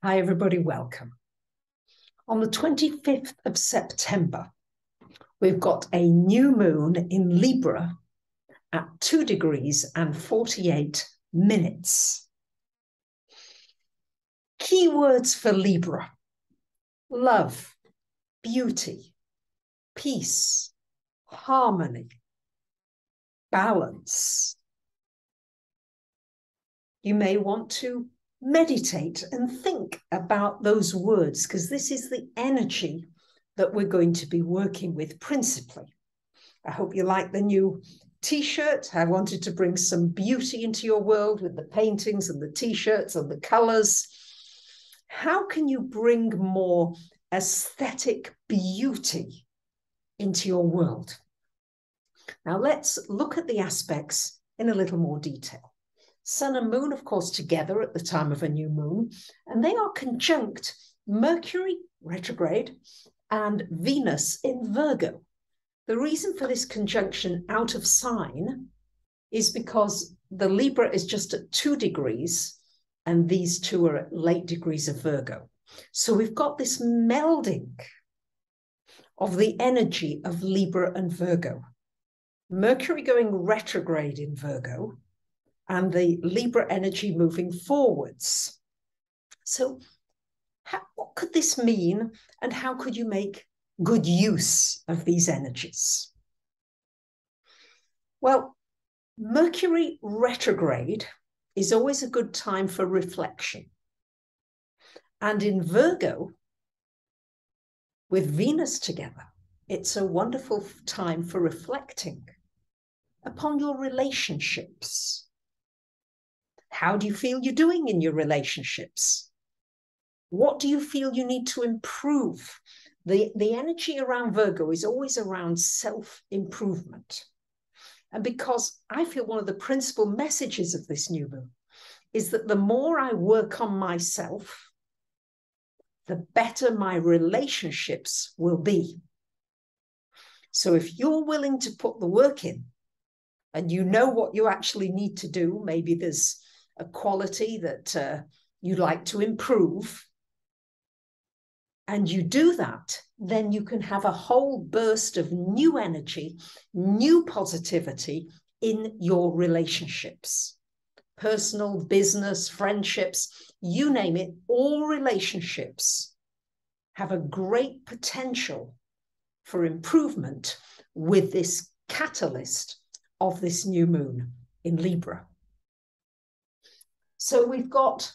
Hi, everybody, welcome. On the 25th of September, we've got a new moon in Libra at 2 degrees and 48 minutes. Keywords for Libra: love, beauty, peace, harmony, balance. You may want to meditate and think about those words, because this is the energy that we're going to be working with principally. I hope you like the new t-shirt. I wanted to bring some beauty into your world with the paintings and the t-shirts and the colors. How can you bring more aesthetic beauty into your world? Now let's look at the aspects in a little more detail. Sun and moon, of course, together at the time of a new moon, and they are conjunct Mercury retrograde and Venus in Virgo. The reason for this conjunction out of sign is because the Libra is just at 2 degrees and these two are at late degrees of Virgo. So we've got this melding of the energy of Libra and Virgo. Mercury going retrograde in Virgo, and the Libra energy moving forwards. So what could this mean, and how could you make good use of these energies? Well, Mercury retrograde is always a good time for reflection. And in Virgo, with Venus together, it's a wonderful time for reflecting upon your relationships. How do you feel you're doing in your relationships? What do you feel you need to improve? The energy around Virgo is always around self-improvement. And because I feel one of the principal messages of this new moon is that the more I work on myself, the better my relationships will be. So if you're willing to put the work in and you know what you actually need to do, maybe there's a quality that you'd like to improve, and you do that, then you can have a whole burst of new energy, new positivity in your relationships. Personal, business, friendships, you name it, all relationships have a great potential for improvement with this catalyst of this new moon in Libra. So we've got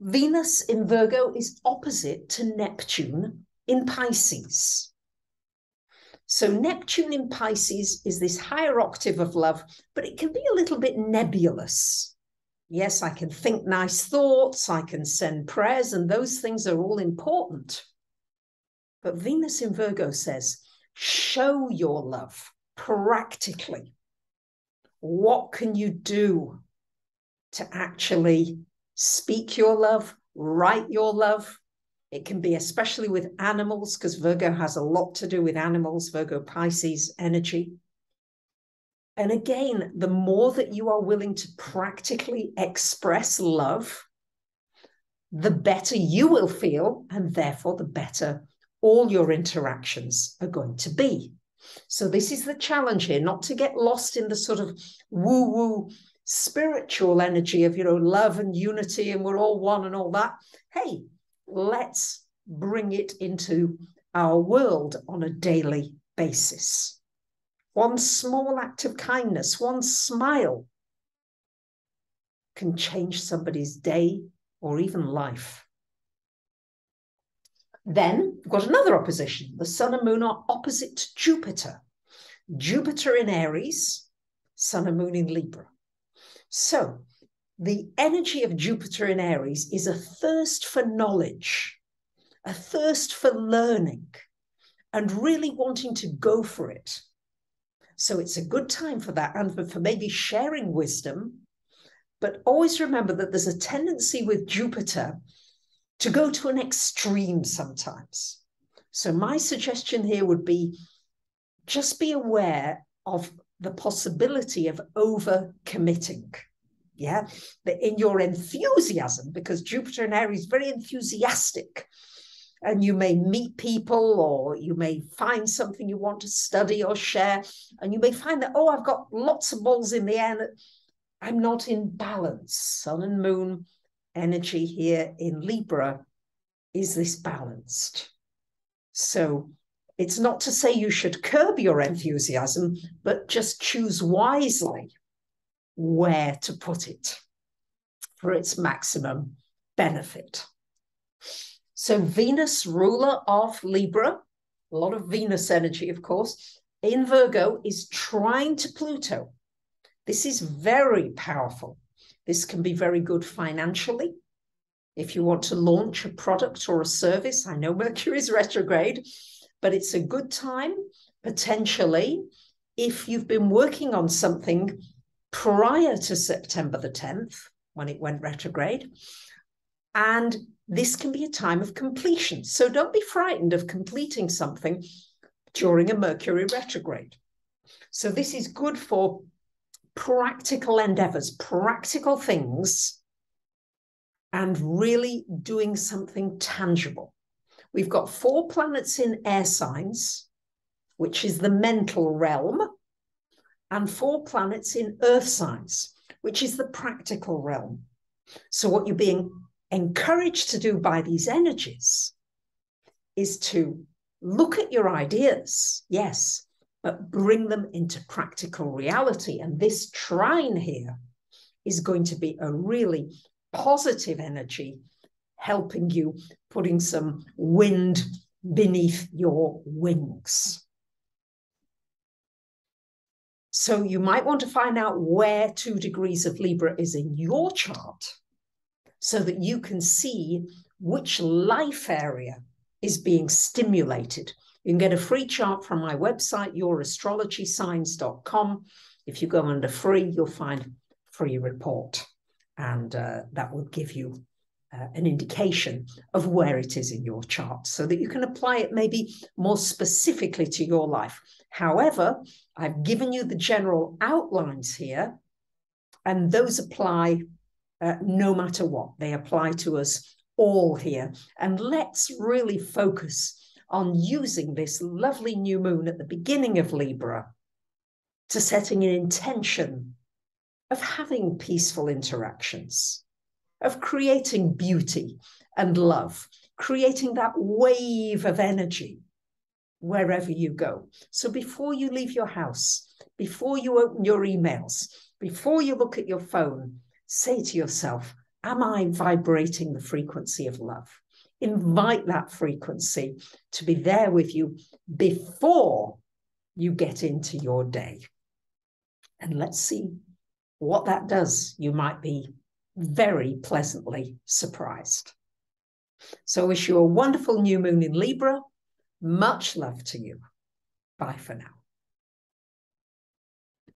Venus in Virgo is opposite to Neptune in Pisces. So Neptune in Pisces is this higher octave of love, but it can be a little bit nebulous. Yes, I can think nice thoughts, I can send prayers, and those things are all important. But Venus in Virgo says, show your love practically. What can you do to actually speak your love, write your love? It can be especially with animals, because Virgo has a lot to do with animals, Virgo Pisces energy. And again, the more that you are willing to practically express love, the better you will feel, and therefore the better all your interactions are going to be. So this is the challenge here, not to get lost in the sort of woo-woo spiritual energy of, love and unity and we're all one and all that. Hey, let's bring it into our world on a daily basis. One small act of kindness, one smile can change somebody's day or even life. Then we've got another opposition. The sun and moon are opposite to Jupiter. Jupiter in Aries, sun and moon in Libra. So the energy of Jupiter in Aries is a thirst for knowledge, a thirst for learning, and really wanting to go for it. So it's a good time for that, and for maybe sharing wisdom. But always remember that there's a tendency with Jupiter to go to an extreme sometimes. So my suggestion here would be just be aware of the possibility of over-committing. Yeah, in your enthusiasm, because Jupiter in Aries is very enthusiastic. And you may meet people, or you may find something you want to study or share. And you may find that, oh, I've got lots of balls in the air. I'm not in balance. Sun and moon energy here in Libra is this balanced. So it's not to say you should curb your enthusiasm, but just choose wisely where to put it for its maximum benefit. So Venus, ruler of Libra, a lot of Venus energy, of course, in Virgo is trine to Pluto. This is very powerful. This can be very good financially. If you want to launch a product or a service, I know Mercury is retrograde, but it's a good time, potentially, if you've been working on something prior to September the 10th, when it went retrograde. And this can be a time of completion. So don't be frightened of completing something during a Mercury retrograde. So this is good for practical endeavors, practical things, and really doing something tangible. We've got 4 planets in air signs, which is the mental realm, and 4 planets in earth signs, which is the practical realm. So what you're being encouraged to do by these energies is to look at your ideas, yes, but bring them into practical reality. And this trine here is going to be a really positive energy, helping you, putting some wind beneath your wings. So you might want to find out where 2 degrees of Libra is in your chart, so that you can see which life area is being stimulated. You can get a free chart from my website, yourastrologysigns.com. If you go under free, you'll find free report. And that will give you an indication of where it is in your chart, so that you can apply it maybe more specifically to your life. However, I've given you the general outlines here, and those apply no matter what. They apply to us all here. And let's really focus on using this lovely new moon at the beginning of Libra to setting an intention of having peaceful interactions, of creating beauty and love, creating that wave of energy wherever you go. So before you leave your house, before you open your emails, before you look at your phone, say to yourself, am I vibrating the frequency of love? Invite that frequency to be there with you before you get into your day. And let's see what that does. You might be very pleasantly surprised. So I wish you a wonderful new moon in Libra. Much love to you. Bye for now.